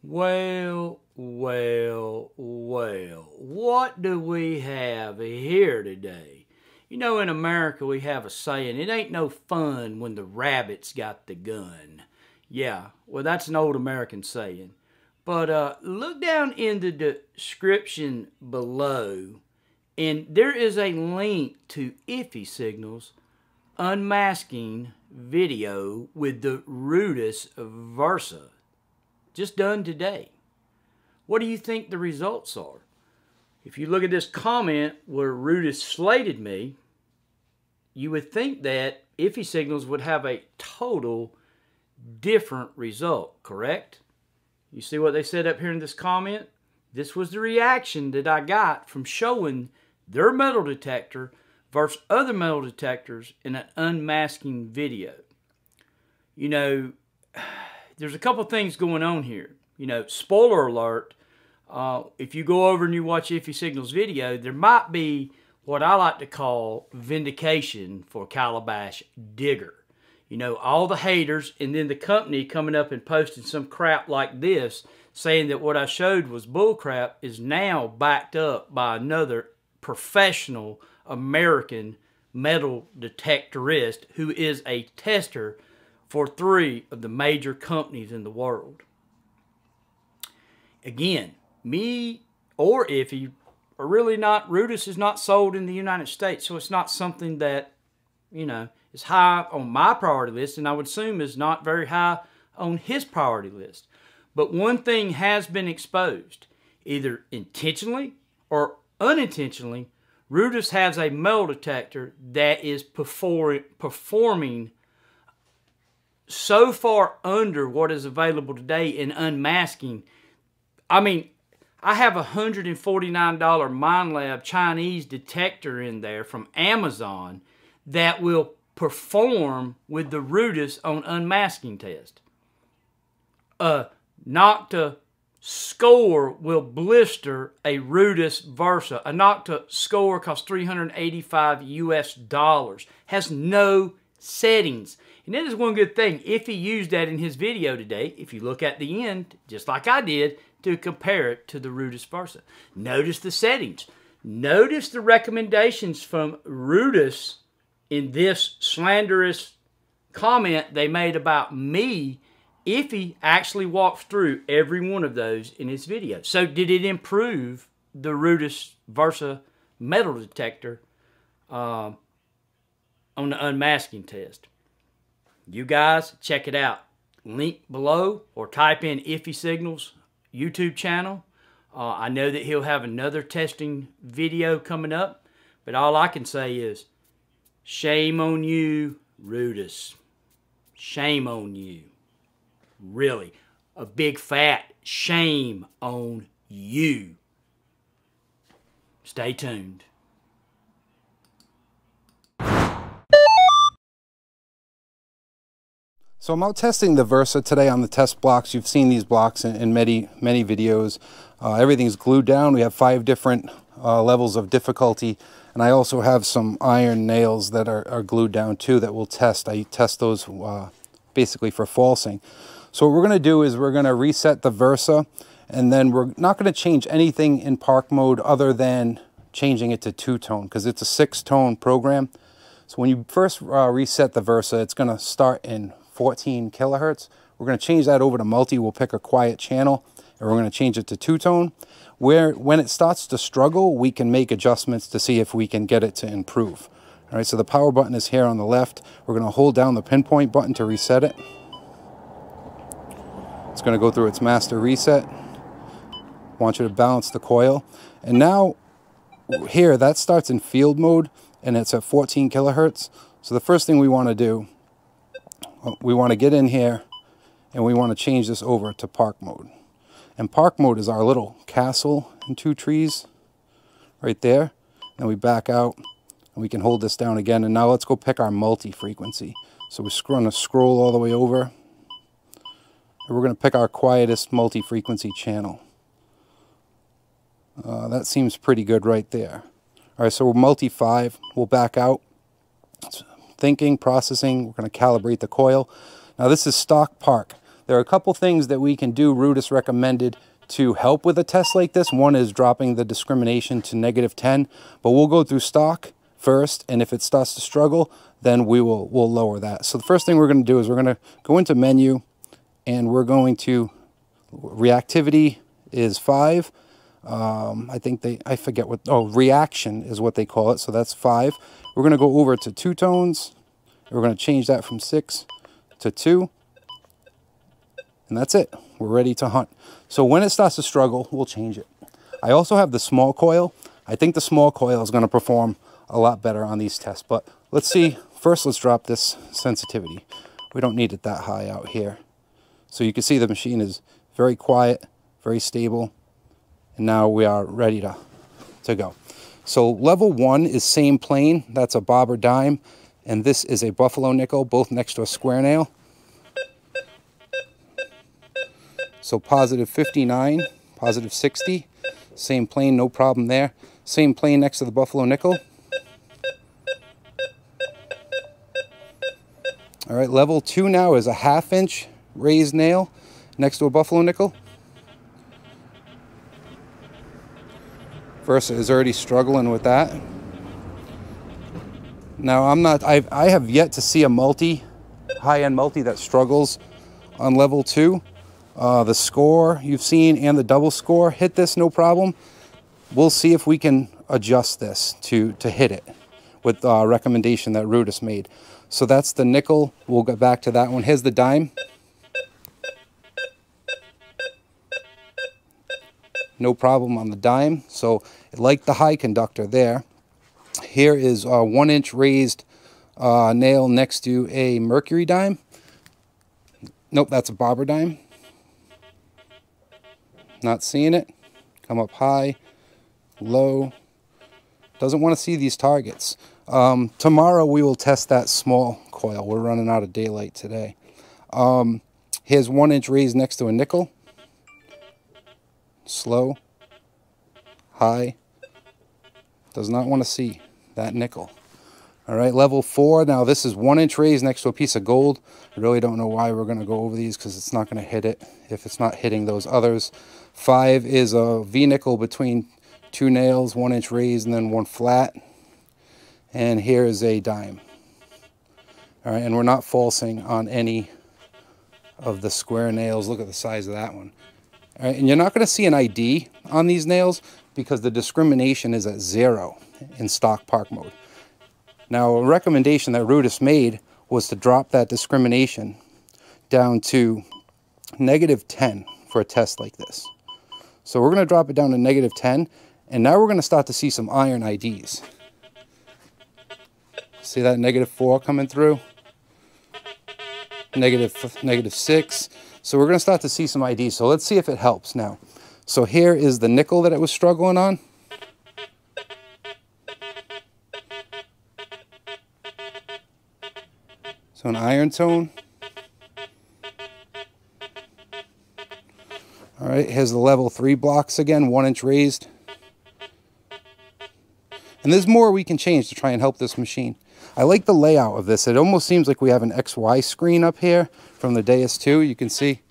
Well, what do we have here today? You know, in America we have a saying, it ain't no fun when the rabbit's got the gun. Yeah, well, that's an old American saying. But look down in the description below, and there is a link to IFFY Signals unmasking video with the Rutus Versa. Just done today. What do you think the results are? If you look at this comment where Rutus slated me, you would think that IFFY Signals would have a total different result, correct? You see what they said up here in this comment? This was the reaction that I got from showing their metal detector versus other metal detectors in an unmasking video. You know, there's a couple things going on here. You know, spoiler alert, if you go over and you watch IFFY Signals video, there might be what I like to call vindication for CalabashDigger. You know, all the haters and then the company coming up and posting some crap like this, saying that what I showed was bullcrap, is now backed up by another professional American metal detectorist who is a tester for 3 of the major companies in the world. Again, me or IFFY are really not, Rutus is not sold in the United States, so it's not something that, you know, is high on my priority list, and I would assume is not very high on his priority list. But one thing has been exposed, either intentionally or unintentionally. Rutus has a metal detector that is performing so far under what is available today in unmasking. I mean, I have a $149 MindLab Chinese detector in there from Amazon that will perform with the Rutus on unmasking test. Nocta score will blister a Rutus Versa. A Nocta score costs $385 US. Has no settings. And that is one good thing. If he used that in his video today, if you look at the end, just like I did, to compare it to the Rutus Versa. Notice the settings. Notice the recommendations from Rutus in this slanderous comment they made about me. IFFY actually walks through every one of those in his video. So did it improve the Rutus Versa metal detector on the unmasking test? You guys check it out. Link below or type in IFFY Signals YouTube channel. I know that he'll have another testing video coming up, but all I can say is shame on you, Rutus. Shame on you. Really, a big fat shame on you. Stay tuned. So I'm out testing the Versa today on the test blocks. You've seen these blocks in many videos. Everything's glued down. We have 5 different levels of difficulty. And I also have some iron nails that are glued down too that we'll test. I test those basically for falsing. So what we're going to do is we're going to reset the Versa, and then we're not going to change anything in park mode other than changing it to 2-tone, because it's a 6-tone program. So when you first reset the Versa, it's going to start in 14 kilohertz. We're going to change that over to multi. We'll pick a quiet channel, and we're going to change it to 2-tone. Where when it starts to struggle, we can make adjustments to see if we can get it to improve. All right, so the power button is here on the left. We're going to hold down the pinpoint button to reset it. It's going to go through its master reset. I want you to balance the coil. And now here, that starts in field mode, and it's at 14 kilohertz. So the first thing we want to do, we want to get in here, and we want to change this over to park mode. And park mode is our little castle and 2 trees right there. Then we back out, and we can hold this down again. And now let's go pick our multi-frequency. So we're going to scroll all the way over. And we're going to pick our quietest multi-frequency channel. That seems pretty good right there. All right, so we're multi-5. We'll back out. Thinking, processing. We're going to calibrate the coil. Now this is stock park. There are a couple things that we can do, Rutus recommended, to help with a test like this. One is dropping the discrimination to -10, but we'll go through stock first, and if it starts to struggle, then we'll lower that. So the first thing we're going to do is we're going to go into menu, and we're going to, reactivity is 5. I think I forget what, reaction is what they call it, so that's 5. We're going to go over to 2 tones. We're going to change that from 6 to 2. And that's it. We're ready to hunt. So when it starts to struggle, we'll change it. I also have the small coil. I think the small coil is going to perform a lot better on these tests. But let's see. First, let's drop this sensitivity. We don't need it that high out here. So you can see the machine is very quiet, very stable. And now we are ready to go. So level 1 is same plane. That's a bob or dime. And this is a buffalo nickel, both next to a square nail. So +59, +60, same plane, no problem there. Same plane next to the buffalo nickel. All right, level 2 now is a 1/2 inch raised nail next to a buffalo nickel. Versa is already struggling with that. Now I have yet to see a high-end multi that struggles on level 2. The score you've seen and the double score hit this no problem. We'll see if we can adjust this to hit it with the recommendation that Rutus made. So that's the nickel. We'll get back to that one. Here's the dime. No problem on the dime. So like the high conductor there. Here is a 1 inch raised nail next to a mercury dime. Nope, that's a bobber dime. Not seeing it. Come up high, low. Doesn't want to see these targets. Tomorrow we will test that small coil. We're running out of daylight today. Here's 1 inch raised next to a nickel. Slow, high. Does not want to see that nickel. All right, level 4. Now this is 1 inch raised next to a piece of gold. I really don't know why we're going to go over these because it's not going to hit it if it's not hitting those others. 5 is a V nickel between 2 nails, 1 inch raised and then 1 flat. And here is a dime. All right, and we're not falsing on any of the square nails. Look at the size of that one. All right, and you're not going to see an ID on these nails because the discrimination is at 0 in stock park mode. Now, a recommendation that Rutus made was to drop that discrimination down to -10 for a test like this. So we're going to drop it down to -10, and now we're going to start to see some iron IDs. See that -4 coming through? -6. So we're going to start to see some IDs. So let's see if it helps now. So here is the nickel that it was struggling on. So an iron tone. All right, here's the level 3 blocks again, 1 inch raised. And there's more we can change to try and help this machine. I like the layout of this. It almost seems like we have an XY screen up here from the Deus 2. You can see,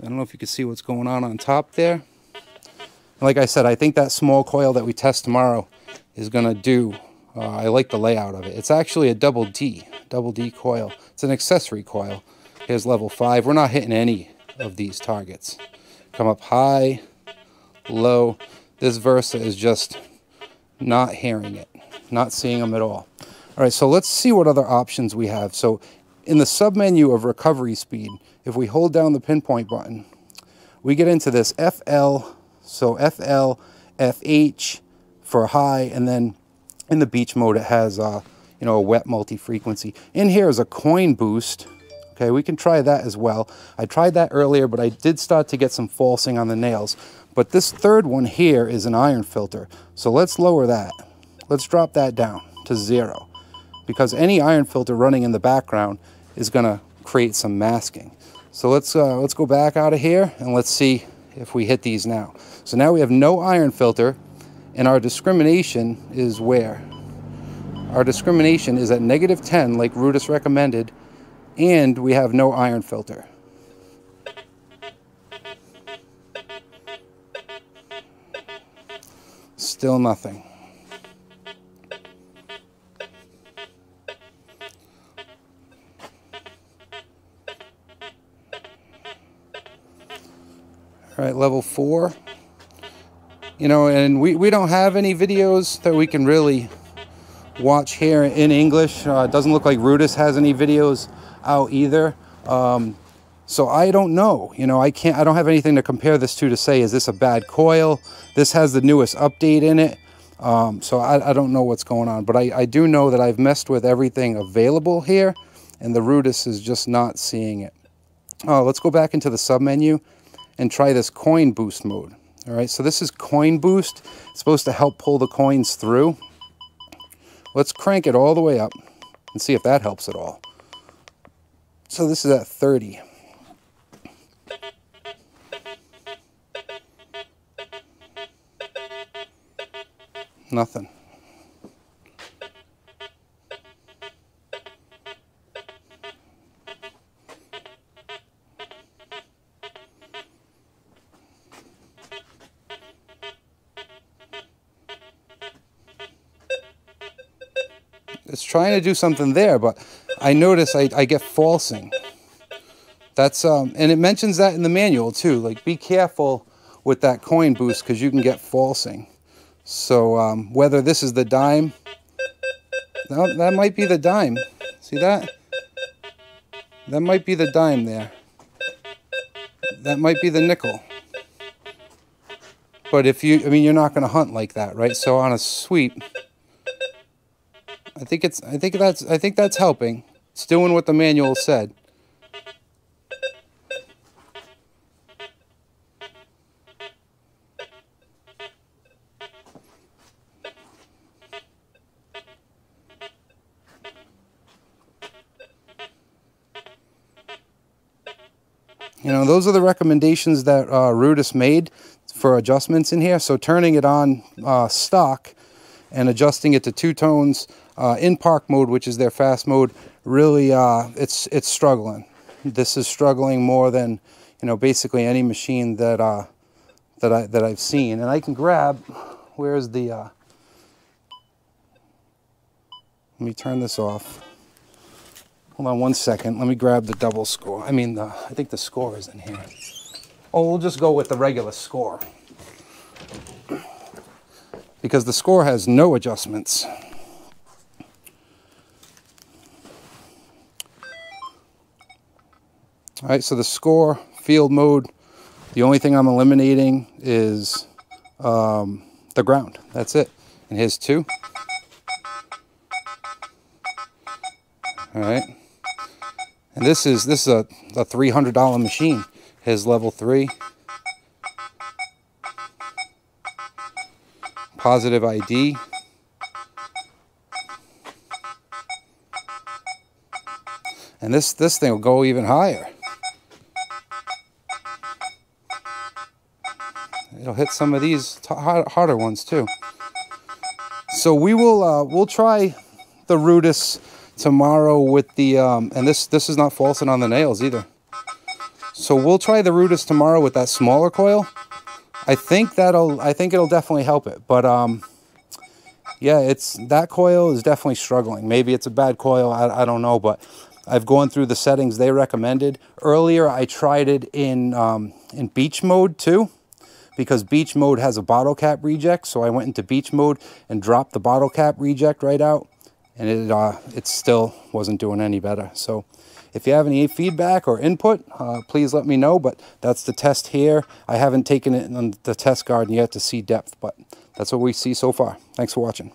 I don't know if you can see what's going on top there. Like I said, I think that small coil that we test tomorrow is going to do, I like the layout of it. It's actually a double D coil. It's an accessory coil. Here's level 5. We're not hitting any of these targets. Come up high, low. This Versa is just not hearing it, not seeing them at all. All right, so let's see what other options we have. So in the submenu of recovery speed, if we hold down the pinpoint button, we get into this FL, so FL, FH for high, and then in the beach mode it has a wet multi-frequency. In here is a coin boost. Okay, we can try that as well. I tried that earlier, but I did start to get some falsing on the nails. But this third one here is an iron filter. So let's lower that. Let's drop that down to 0. Because any iron filter running in the background is going to create some masking. So let's go back out of here and let's see if we hit these now. So now we have no iron filter, and our discrimination is where? Our discrimination is at -10, like Rutus recommended, and we have no iron filter. Still nothing. All right, level 4. You know, and we don't have any videos that we can really watch here in English. It doesn't look like Rutus has any videos out either. So I don't know. You know, I don't have anything to compare this to say, is this a bad coil? This has the newest update in it. So I don't know what's going on. But I do know that I've messed with everything available here, and the Rutus is just not seeing it. Let's go back into the submenu and try this coin boost mode. All right, so this is coin boost. It's supposed to help pull the coins through. Let's crank it all the way up and see if that helps at all. So this is at 30. Nothing. It's trying to do something there, but I notice I get falsing. That's and it mentions that in the manual too. Like, be careful with that coin boost because you can get falsing. So whether this is the dime, no, that might be the dime. See that? That might be the dime there. That might be the nickel. But if you, I mean, you're not going to hunt like that, right? So on a sweep, I think that's helping. It's doing what the manual said. You know, those are the recommendations that Rutus made for adjustments in here. So turning it on stock and adjusting it to 2 tones in park mode, which is their fast mode, really it's struggling. This is struggling more than, you know, basically any machine that I've seen. And I can grab, where's the let me turn this off. Hold on 1 second. Let me grab the double score. I mean, I think the score is in here. Oh, we'll just go with the regular score, because the score has no adjustments. All right, so the score, field mode, the only thing I'm eliminating is the ground. That's it. And here's 2. All right. And this is a $300 machine. Here's level 3. Positive ID. And this thing will go even higher. It'll hit some of these harder ones too. So we will we'll try the Rutus tomorrow with the and this is not falsing on the nails either. So we'll try the Rutus tomorrow with that smaller coil. I think it'll definitely help it. But yeah, that coil is definitely struggling. Maybe it's a bad coil, I don't know, but I've gone through the settings they recommended. Earlier I tried it in beach mode too, because beach mode has a bottle cap reject. So I went into beach mode and dropped the bottle cap reject right out, and it still wasn't doing any better. So if you have any feedback or input, please let me know. But that's the test here. I haven't taken it on the test garden yet to see depth, but that's what we see so far. Thanks for watching.